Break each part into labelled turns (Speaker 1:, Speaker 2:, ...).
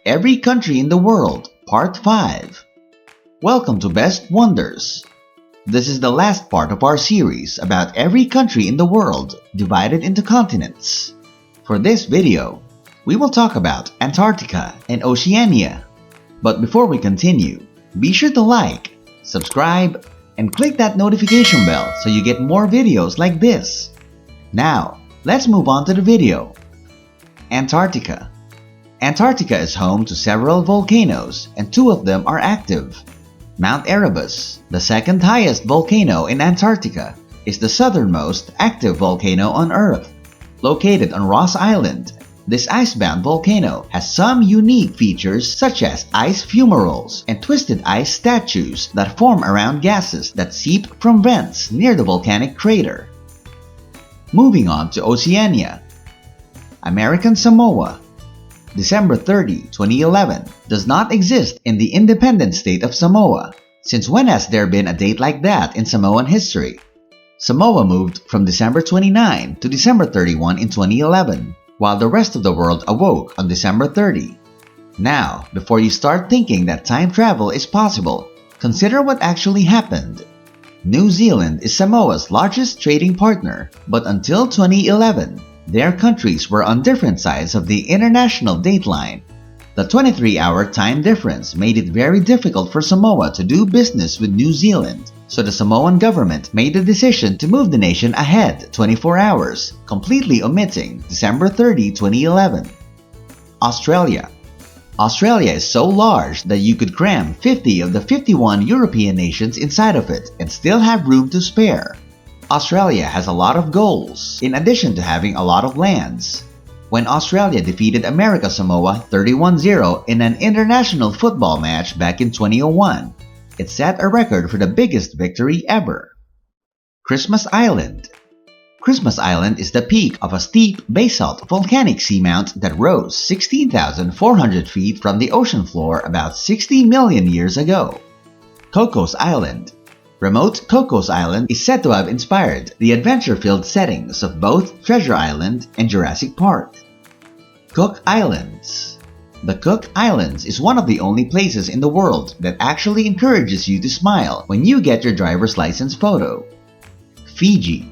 Speaker 1: Every Country in the World, Part 5. Welcome to Best Wonders. This is the last part of our series about every country in the world divided into continents. For this video, we will talk about Antarctica and Oceania. But before we continue, be sure to like, subscribe, and click that notification bell so you get more videos like this. Now, let's move on to the video. Antarctica. Antarctica is home to several volcanoes and two of them are active. Mount Erebus, the second highest volcano in Antarctica, is the southernmost active volcano on Earth. Located on Ross Island, this icebound volcano has some unique features such as ice fumaroles and twisted ice statues that form around gases that seep from vents near the volcanic crater. Moving on to Oceania. American Samoa. December 30, 2011 does not exist in the independent state of Samoa. Since when has there been a date like that in Samoan history? Samoa moved from December 29 to December 31 in 2011, while the rest of the world awoke on December 30. Now, before you start thinking that time travel is possible, consider what actually happened. New Zealand is Samoa's largest trading partner, but until 2011, their countries were on different sides of the international dateline. The 23-hour time difference made it very difficult for Samoa to do business with New Zealand, so the Samoan government made the decision to move the nation ahead 24 hours, completely omitting December 30, 2011. Australia. Australia is so large that you could cram 50 of the 51 European nations inside of it and still have room to spare. Australia has a lot of goals, in addition to having a lot of lands. When Australia defeated America Samoa 31-0 in an international football match back in 2001, it set a record for the biggest victory ever. Christmas Island. Christmas Island is the peak of a steep basalt volcanic seamount that rose 16,400 feet from the ocean floor about 60 million years ago. Cocos Island. Remote Cocos Island is said to have inspired the adventure-filled settings of both Treasure Island and Jurassic Park. Cook Islands. The Cook Islands is one of the only places in the world that actually encourages you to smile when you get your driver's license photo. Fiji.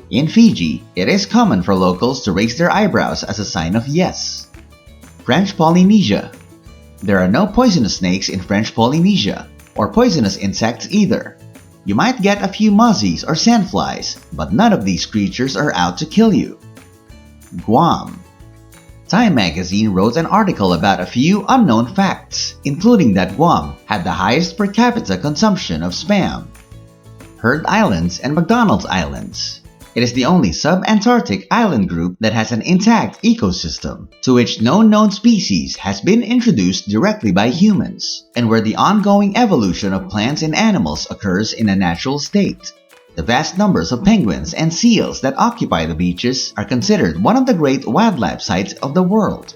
Speaker 1: In Fiji, it is common for locals to raise their eyebrows as a sign of yes. French Polynesia. There are no poisonous snakes in French Polynesia, or poisonous insects either. You might get a few mozzies or sandflies, but none of these creatures are out to kill you. Guam. Time magazine wrote an article about a few unknown facts, including that Guam had the highest per capita consumption of Spam. Heard Islands and McDonald's Islands. It is the only sub-Antarctic island group that has an intact ecosystem, to which no known species has been introduced directly by humans, and where the ongoing evolution of plants and animals occurs in a natural state. The vast numbers of penguins and seals that occupy the beaches are considered one of the great wildlife sites of the world.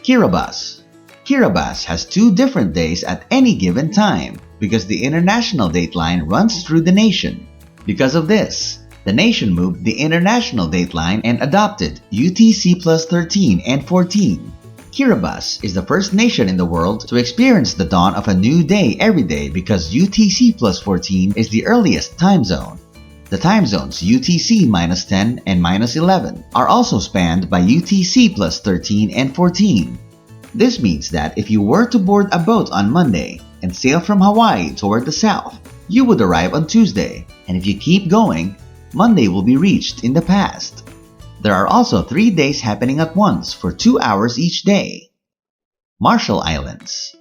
Speaker 1: Kiribati. Kiribati has two different days at any given time because the international dateline runs through the nation. Because of this, the nation moved the international dateline and adopted UTC plus 13 and 14. Kiribati is the first nation in the world to experience the dawn of a new day every day because UTC plus 14 is the earliest time zone. The time zones UTC minus 10 and minus 11 are also spanned by UTC plus 13 and 14. This means that if you were to board a boat on Monday and sail from Hawaii toward the south, you would arrive on Tuesday, and if you keep going, Monday will be reached in the past. There are also 3 days happening at once for 2 hours each day. Marshall Islands.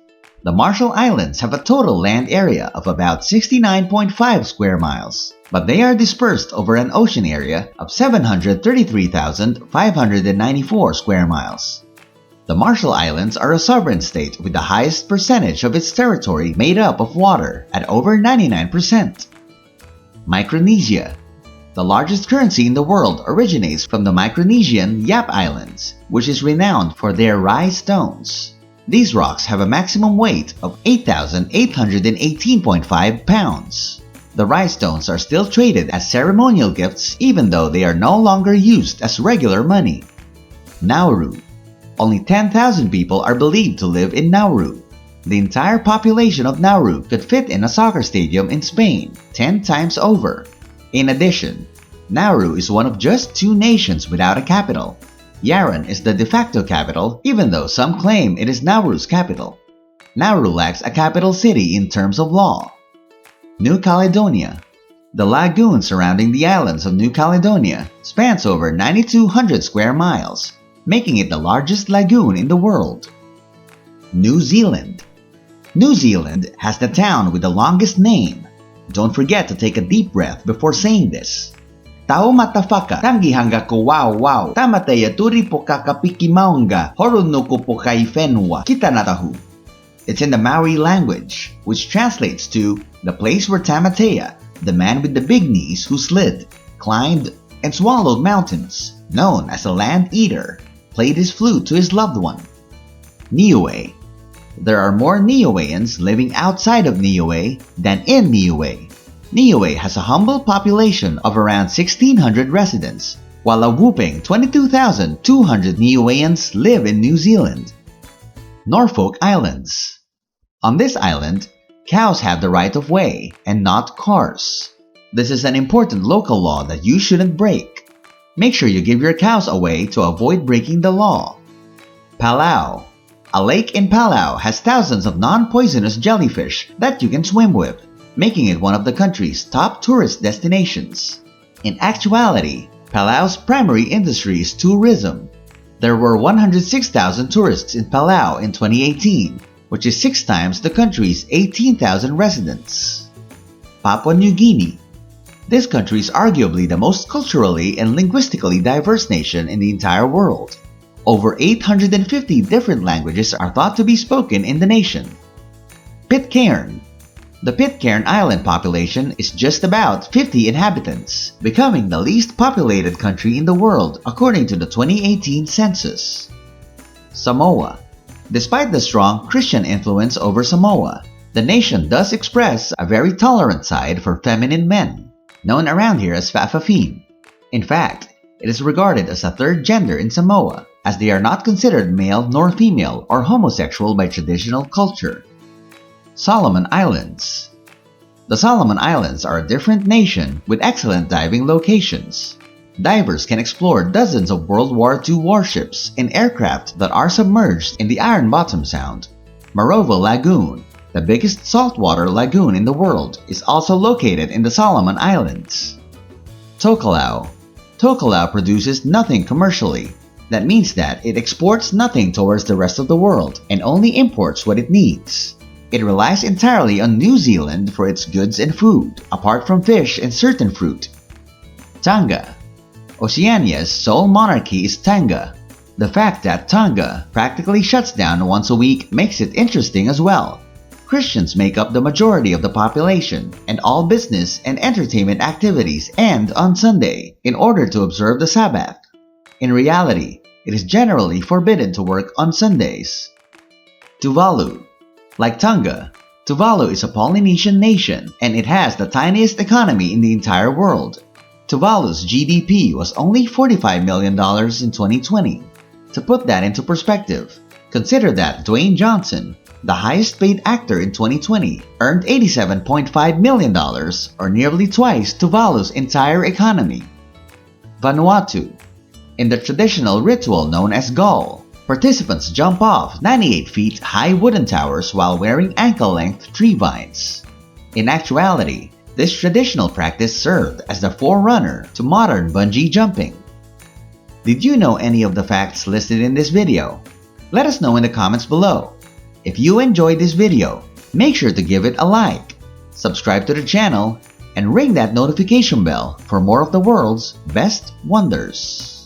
Speaker 1: The Marshall Islands have a total land area of about 69.5 square miles, but they are dispersed over an ocean area of 733,594 square miles. The Marshall Islands are a sovereign state with the highest percentage of its territory made up of water at over 99%. Micronesia. The largest currency in the world originates from the Micronesian Yap Islands, which is renowned for their rice stones. These rocks have a maximum weight of 8,818.5 pounds. The rice stones are still traded as ceremonial gifts even though they are no longer used as regular money. Nauru. Only 10,000 people are believed to live in Nauru. The entire population of Nauru could fit in a soccer stadium in Spain 10 times over. In addition, Nauru is one of just 2 nations without a capital. Yaren is the de facto capital, even though some claim it is Nauru's capital. Nauru lacks a capital city in terms of law. New Caledonia. The lagoon surrounding the islands of New Caledonia spans over 9,200 square miles, making it the largest lagoon in the world. New Zealand. New Zealand has the town with the longest name. Don't forget to take a deep breath before saying this. Tau matafaka tangi hanga ko wow wow tamataya turi po kakapiki maunga horunuku po kaifenwa kitanatahu. It's in the Maori language, which translates to the place where Tamatea, the man with the big knees who slid, climbed, and swallowed mountains, known as a land eater, played his flute to his loved one. Niue. There are more Niueans living outside of Niue than in Niue. Niue has a humble population of around 1,600 residents, while a whopping 22,200 Niueans live in New Zealand. Norfolk Islands. On this island, cows have the right of way and not cars. This is an important local law that you shouldn't break. Make sure you give your cows away to avoid breaking the law. Palau. A lake in Palau has thousands of non-poisonous jellyfish that you can swim with, making it one of the country's top tourist destinations. In actuality, Palau's primary industry is tourism. There were 106,000 tourists in Palau in 2018, which is 6 times the country's 18,000 residents. Papua New Guinea. This country is arguably the most culturally and linguistically diverse nation in the entire world. Over 850 different languages are thought to be spoken in the nation. Pitcairn. The Pitcairn Island population is just about 50 inhabitants, becoming the least populated country in the world according to the 2018 census. Samoa. Despite the strong Christian influence over Samoa, the nation does express a very tolerant side for feminine men, known around here as Fa'afafine. In fact, it is regarded as a third gender in Samoa, as they are not considered male nor female or homosexual by traditional culture. Solomon Islands. The Solomon Islands are a different nation with excellent diving locations. Divers can explore dozens of World War II warships and aircraft that are submerged in the Iron Bottom Sound. Marovo Lagoon, the biggest saltwater lagoon in the world, is also located in the Solomon Islands. Tokelau. Tokelau produces nothing commercially. That means that it exports nothing towards the rest of the world and only imports what it needs. It relies entirely on New Zealand for its goods and food, apart from fish and certain fruit. Tonga. Oceania's sole monarchy is Tonga. The fact that Tonga practically shuts down once a week makes it interesting as well. Christians make up the majority of the population, and all business and entertainment activities end on Sunday in order to observe the Sabbath. In reality, it is generally forbidden to work on Sundays. Tuvalu. Like Tonga, Tuvalu is a Polynesian nation and it has the tiniest economy in the entire world. Tuvalu's GDP was only $45 million in 2020. To put that into perspective, consider that Dwayne Johnson, the highest paid actor in 2020, earned $87.5 million, or nearly twice Tuvalu's entire economy. Vanuatu. In the traditional ritual known as Gaul, participants jump off 98 feet high wooden towers while wearing ankle-length tree vines. In actuality, this traditional practice served as the forerunner to modern bungee jumping. Did you know any of the facts listed in this video? Let us know in the comments below. If you enjoyed this video, make sure to give it a like, subscribe to the channel, and ring that notification bell for more of the world's best wonders.